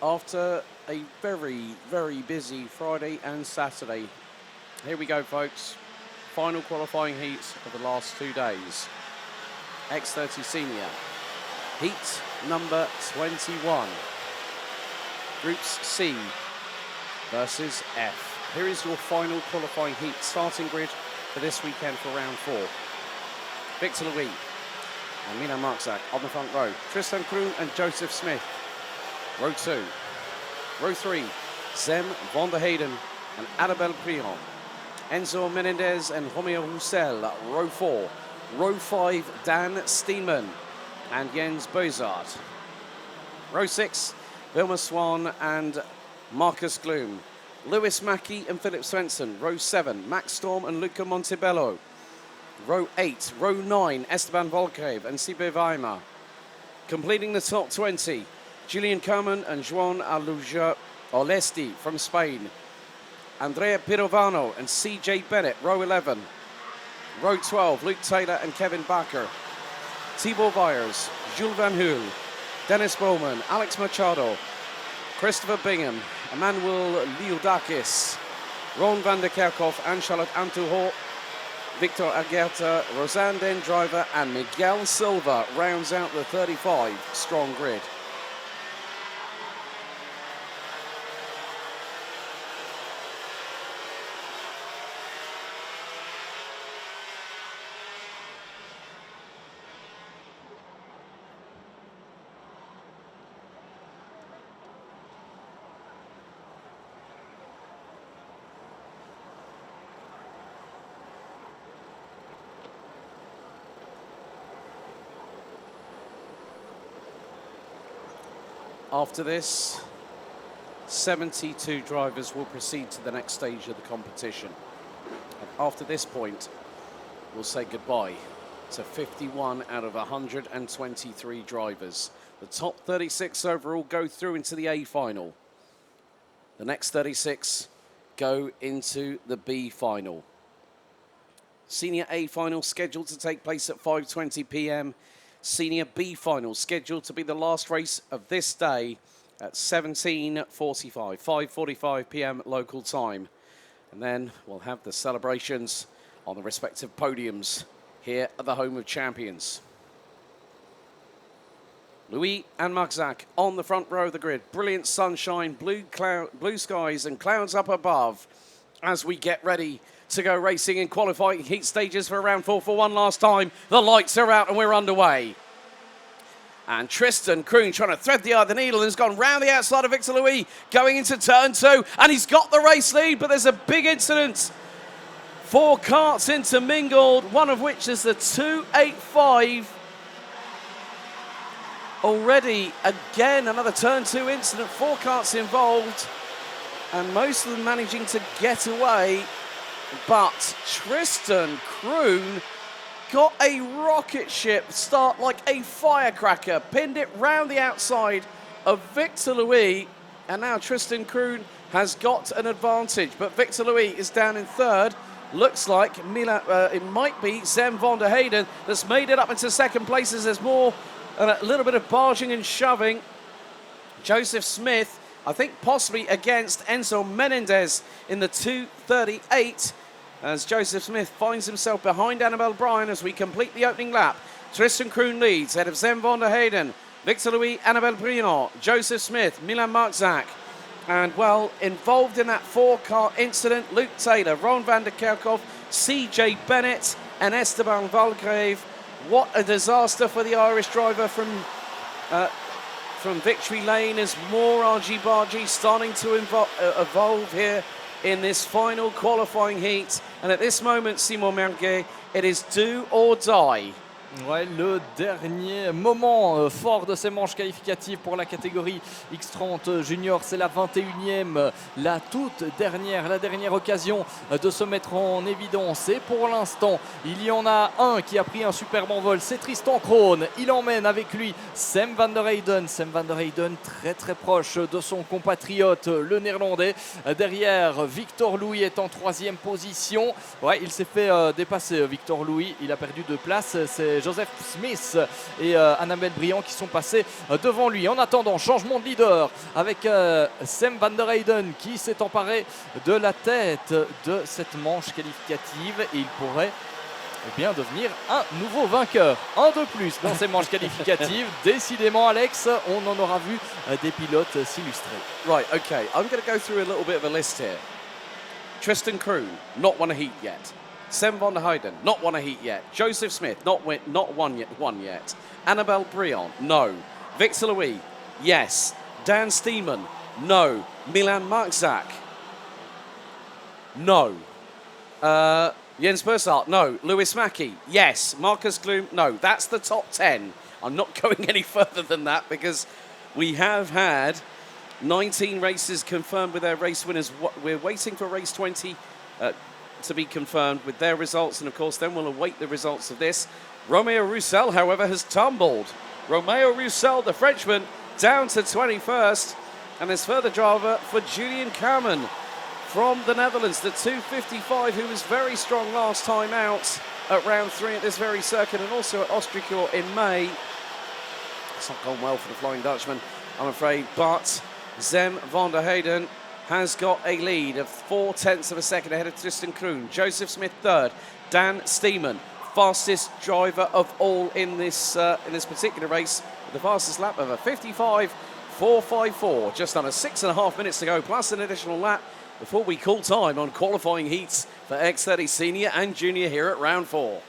after a very, very busy Friday and Saturday. Here we go, folks. Final qualifying heats of the last 2 days. X30 Senior. Heat number 21. Groups C versus F. Here is your final qualifying heat starting grid for this weekend for round 4. Victor Louis and Milan Marczak on the front row. Tristan Kroon and Joseph Smith. Row 2. Row 3, Zem van der Heyden and Annabelle Prion. Enzo Menendez and Romeo Roussel. Row 4. Row 5, Dan Steenman and Jens Bozart. Row 6, Wilma Swan and Marcus Gloom. Lewis Mackey and Philip Svensson. Row 7, Max Storm and Luca Montebello. Row 8, Row 9, Esteban Volcave and Sibe Weimar. Completing the top 20, Julian Kerman and Joan Aluja Olesti from Spain. Andrea Pirovano and CJ Bennett, row 11. Row 12, Luke Taylor and Kevin Bakker. Thibaut Byers, Jules Van Hool, Dennis Bowman, Alex Machado, Christopher Bingham, Emmanuel Liudakis, Ron van der Kerkhoff and Charlotte Antuho, Victor Aguerta, Rosanne Den Driver and Miguel Silva rounds out the 35-strong grid. After this, 72 drivers will proceed to the next stage of the competition. And after this point, we'll say goodbye to 51 out of 123 drivers. The top 36 overall go through into the A final. The next 36 go into the B final. Senior A final scheduled to take place at 5:20 p.m. Senior B final scheduled to be the last race of this day at 5:45 p.m. local time. And then we'll have the celebrations on the respective podiums here at the home of champions. Louis and Marczak on the front row of the grid. Brilliant sunshine, blue skies and clouds up above as we get ready to go racing in qualifying heat stages for round 4 for one last time. The lights are out and we're underway. And Tristan Kroon trying to thread the eye of the needle and has gone round the outside of Victor Louis going into turn 2 and he's got the race lead, but there's a big incident. 4 carts intermingled, one of which is the 285. Already, again, another turn 2 incident, 4 carts involved and most of them managing to get away. But Tristan Kroon got a rocket ship start like a firecracker, pinned it round the outside of Victor Louis, and now Tristan Kroon has got an advantage. But Victor Louis is down in third. Looks like it might be Zem van der Heyden that's made it up into second place as there's more, a little bit of barging and shoving. Joseph Smith, I think possibly against Enzo Menendez in the 2:38. As Joseph Smith finds himself behind Annabelle Bryan as we complete the opening lap. Tristan Kroon leads ahead of Zem van der Heyden, Victor Louis, Annabelle Bryan, Joseph Smith, Milan Marczak. And well, involved in that 4-car incident, Luke Taylor, Ron van der Kerkhoff, CJ Bennett and Esteban Valgrave. What a disaster for the Irish driver from Victory Lane as more argy-bargy starting to evolve here in this final qualifying heat. And at this moment, Simon Merguet, it is do or die. Ouais, le dernier moment fort de ces manches qualificatives pour la catégorie X30 Junior, c'est la 21e, la dernière occasion de se mettre en évidence. Et pour l'instant, il y en a un qui a pris un superbe envol, c'est Tristan Kroon. Il emmène avec lui Zem van der Heyden. Zem van der Heyden très proche de son compatriote, le néerlandais. Derrière, Victor Louis est en 3e position. Ouais, il s'est fait dépasser, Victor Louis. Il a perdu 2 places. C'est c'est Joseph Smith et Annabelle Briand qui sont passés devant lui. En attendant, changement de leader avec Sam van der Heyden qui s'est emparé de la tête de cette manche qualificative et il pourrait bien devenir un nouveau vainqueur. Un de plus dans ces manches qualificatives. Décidément, Alex, on en aura vu des pilotes s'illustrer. Right, okay. I'm going to go through a little bit of a list here. Tristan Kroon, not won a heat yet. Sam van der Heyden, not won a heat yet. Joseph Smith, not won yet. Annabelle Briand, no. Victor Louis, yes. Dan Steeman, no. Milan Marczak, no. Jens Bursart, no. Lewis Mackie, yes. Marcus Gloom, no. That's the top 10. I'm not going any further than that because we have had 19 races confirmed with their race winners. We're waiting for race 20 to be confirmed with their results, and of course then we'll await the results of this. Romeo Roussel, however, has tumbled. Romeo Roussel, the Frenchman, down to 21st, and there's further drama for Julian Kamen from the Netherlands, the 255, who was very strong last time out at round 3 at this very circuit, and also at Austricourt in May. It's not gone well for the Flying Dutchman, I'm afraid, but Sam van der Heyden has got a lead of 0.4 of a second ahead of Tristan Kroon. Joseph Smith third. Dan Steeman, fastest driver of all in this particular race, with the fastest lap of a 55.454. Just under 6.5 minutes to go, plus an additional lap before we call time on qualifying heats for X30 Senior and Junior here at round 4.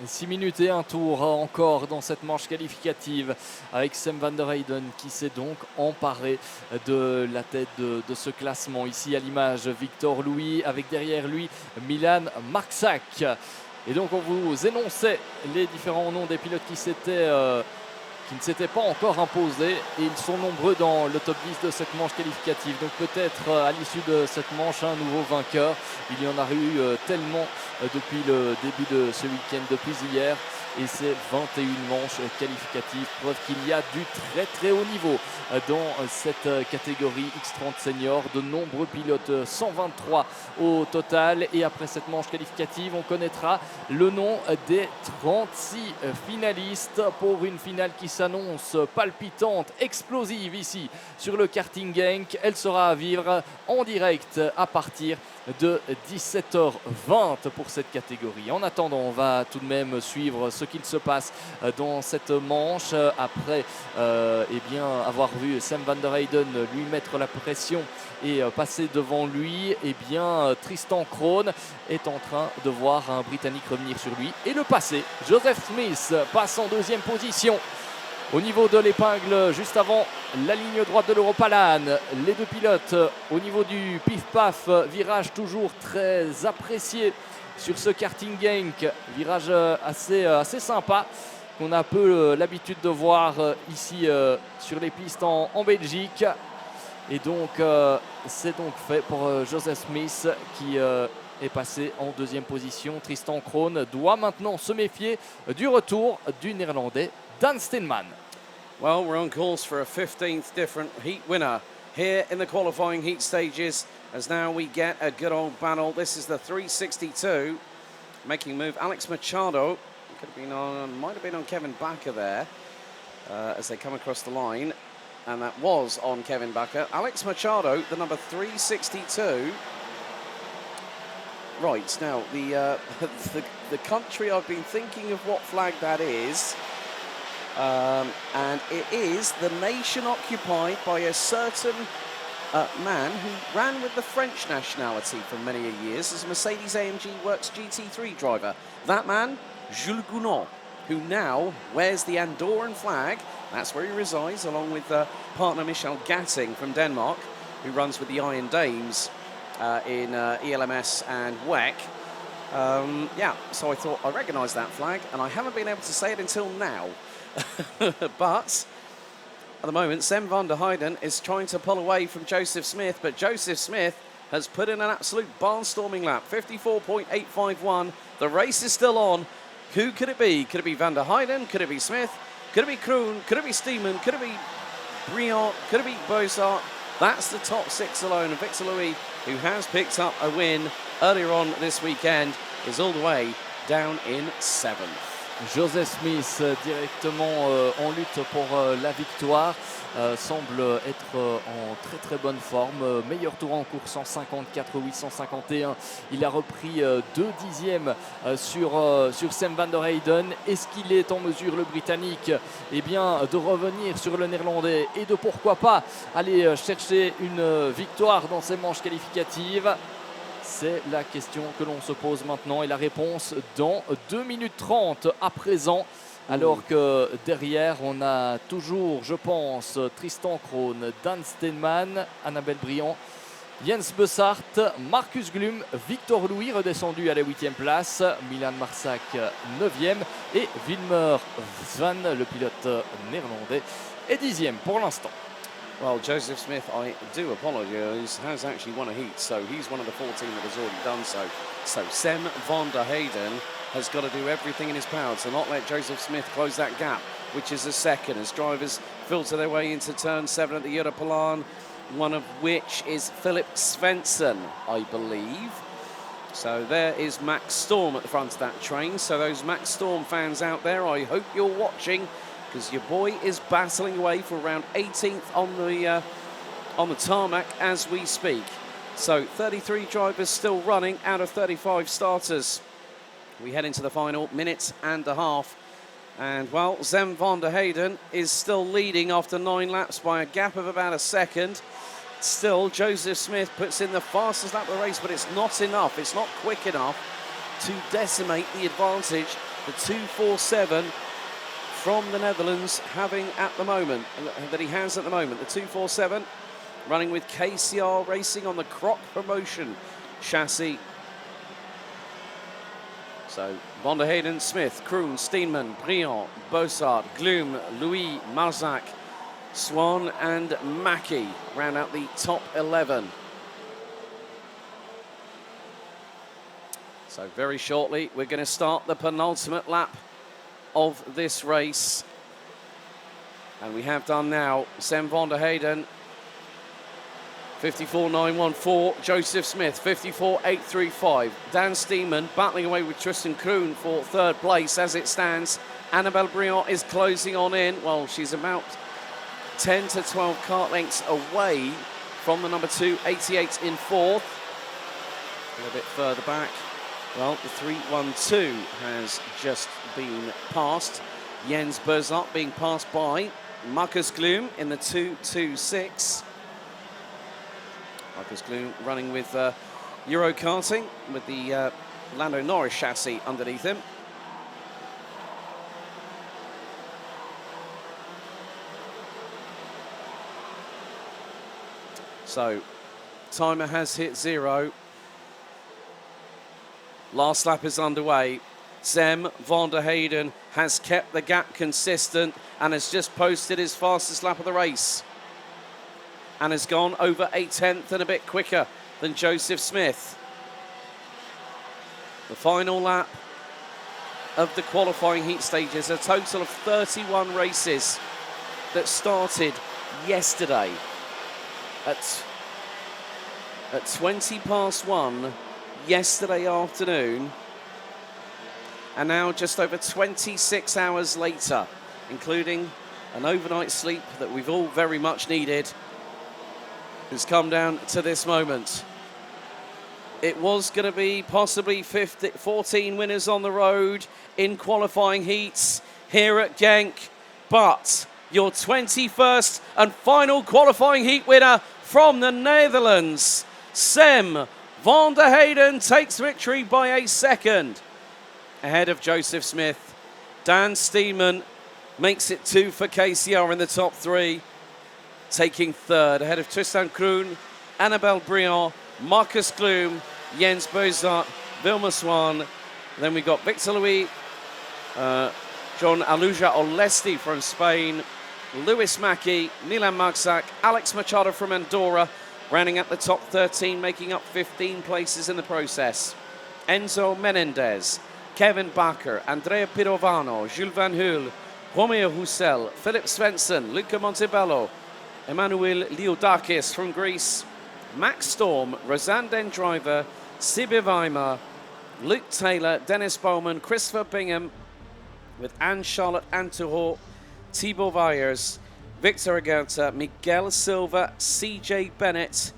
6 minutes et un tour encore dans cette manche qualificative avec Sam van der Heyden qui s'est donc emparé de la tête de ce classement. Ici à l'image, Victor Louis avec derrière lui Milan Marczak. Et donc on vous énonçait les différents noms des pilotes qui ne s'étaient pas encore imposés et ils sont nombreux dans le top 10 de cette manche qualificative. Donc peut-être à l'issue de cette manche un nouveau vainqueur. Il y en a eu tellement depuis le début de ce week-end, depuis hier. Et c'est 21 manches qualificatives, preuve qu'il y a du très très haut niveau dans cette catégorie X30 senior. De nombreux pilotes, 123 au total. Et après cette manche qualificative, on connaîtra le nom des 36 finalistes pour une finale qui s'annonce palpitante, explosive ici sur le karting Genk. Elle sera à vivre en direct à partir de 17h20 pour cette catégorie. En attendant, on va tout de même suivre ce qu'il se passe dans cette manche après avoir vu Sam van der Heyden lui mettre la pression et passer devant lui. Tristan Kroon est en train de voir un Britannique revenir sur lui et le passer. Joseph Smith passe en deuxième position. Au niveau de l'épingle, juste avant la ligne droite de l'Europalane, les deux pilotes au niveau du pif-paf, virage toujours très apprécié sur ce karting Genk, virage assez sympa qu'on a un peu l'habitude de voir ici sur les pistes en Belgique. Et donc c'est donc fait pour Joseph Smith qui est passé en deuxième position. Tristan Kroon doit maintenant se méfier du retour du Néerlandais Dan Steeman. Well, we're on course for a 15th different heat winner here in the qualifying heat stages, as now we get a good old battle. This is the 362, making move. Alex Machado might have been on Kevin Bakker there as they come across the line, and that was on Kevin Bakker. Alex Machado, the number 362. Right, now the country, I've been thinking of what flag that is. And it is the nation occupied by a certain man who ran with the French nationality for many years as a Mercedes-AMG Works GT3 driver. That man, Jules Gounod, who now wears the Andorran flag. That's where he resides, along with partner Michel Gatting from Denmark, who runs with the Iron Dames in ELMS and WEC. So I thought I recognised that flag, and I haven't been able to say it until now. But at the moment, Sam van der Heyden is trying to pull away from Joseph Smith, but Joseph Smith has put in an absolute barnstorming lap, 54.851. The race is still on. Who could it be? Could it be van der Heyden? Could it be Smith? Could it be Kroon? Could it be Steeman? Could it be Briand? Could it be Bursart? That's the top 6 alone. And Victor Louis, who has picked up a win earlier on this weekend, is all the way down in 7th. Joseph Smith directement en lutte pour la victoire. Semble être en très bonne forme. Meilleur tour en course, 154-851. Il a repris 2 dixièmes sur Sam van der Heyden. Est-ce qu'il est en mesure, le Britannique, eh bien, de revenir sur le Néerlandais et de pourquoi pas aller chercher une victoire dans ces manches qualificatives? C'est la question que l'on se pose maintenant et la réponse dans 2 minutes 30 à présent. Alors que derrière, on a toujours, je pense, Tristan Krohn, Dan Steenman, Annabelle Briand, Jens Bessart, Marcus Glum, Victor Louis redescendu à la 8e place, Milan Marsac 9e et Wilmer Svan, le pilote néerlandais, est 10e pour l'instant. Well, Joseph Smith, I do apologise, has actually won a heat, so he's one of the 14 that has already done so. So Sam van der Heyden has got to do everything in his power to not let Joseph Smith close that gap, which is a second, as drivers filter their way into turn 7 at the Europalan, one of which is Philip Svensson, I believe. So there is Max Storm at the front of that train. So those Max Storm fans out there, I hope you're watching, because your boy is battling away for around 18th on the tarmac as we speak. So 33 drivers still running out of 35 starters. We head into the final minute and a half. And, well, Sam van der Heyden is still leading after 9 laps by a gap of about a second. Still, Joseph Smith puts in the fastest lap of the race, but it's not enough. It's not quick enough to decimate the advantage the 247 from the Netherlands having at the moment, that he has at the moment. The 247 running with KCR Racing on the Croc Promotion chassis. So van der Heyden, Smith, Kroon, Steenman, Briand, Bossard, Gloom, Louis, Marzac, Swan and Mackie round out the top 11. So very shortly we're going to start the penultimate lap of this race, and we have done now. Sam van der Heyden 54.914, Joseph Smith 54.835, Dan Steenman battling away with Tristan Kroon for 3rd place as it stands. Annabelle Briand is closing on in. Well, she's about 10 to 12 kart lengths away from the number 2, 88 in 4th. A little bit further back. Well, the 312 has just been passed. Jens Bessart being passed by Marcus Gloom in the 226. Marcus Gloom running with Euro karting with the Lando Norris chassis underneath him. So, timer has hit 0. Last lap is underway. Sam van der Heyden has kept the gap consistent and has just posted his fastest lap of the race, and has gone over a tenth and a bit quicker than Joseph Smith. The final lap of the qualifying heat stages, a total of 31 races that started yesterday at 20 past 1 yesterday afternoon, and now just over 26 hours later, including an overnight sleep that we've all very much needed, has come down to this moment. It was going to be possibly 14 winners on the road in qualifying heats here at Genk, but your 21st and final qualifying heat winner from the Netherlands, Sam van der Heyden, takes victory by a second ahead of Joseph Smith. Dan Steenman makes it 2 for KCR in the top 3, taking 3rd ahead of Tristan Kroon, Annabelle Briand, Marcus Gloom, Jens Bessart, Wilmer Swan. Then we got Victor Louis, John Aluja Olesti from Spain, Lewis Mackie, Milan Marsac, Alex Machado from Andorra, rounding up the top 13, making up 15 places in the process. Enzo Menendez, Kevin Bakker, Andrea Pirovano, Jules Van Hoel, Romeo Hussel, Philip Svensson, Luca Montebello, Emmanuel Liodakis from Greece, Max Storm, Rosanne, Sibir Weimar, Luke Taylor, Dennis Bowman, Christopher Bingham, with Anne-Charlotte Antuhor, Thibaut Vayers, Victor Aganta, Miguel Silva, CJ Bennett,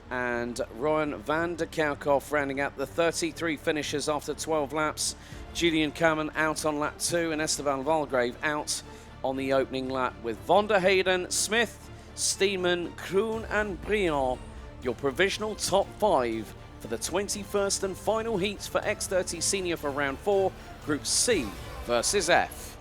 and Ryan van der Kerkhoff rounding up the 33 finishers after 12 laps. Julian Kerman out on lap 2 and Esteban Valgrave out on the opening lap, with Van der Heyden, Smith, Steeman, Kroon and Briand your provisional top 5 for the 21st and final heats for X30 Senior for round 4, Group C versus F.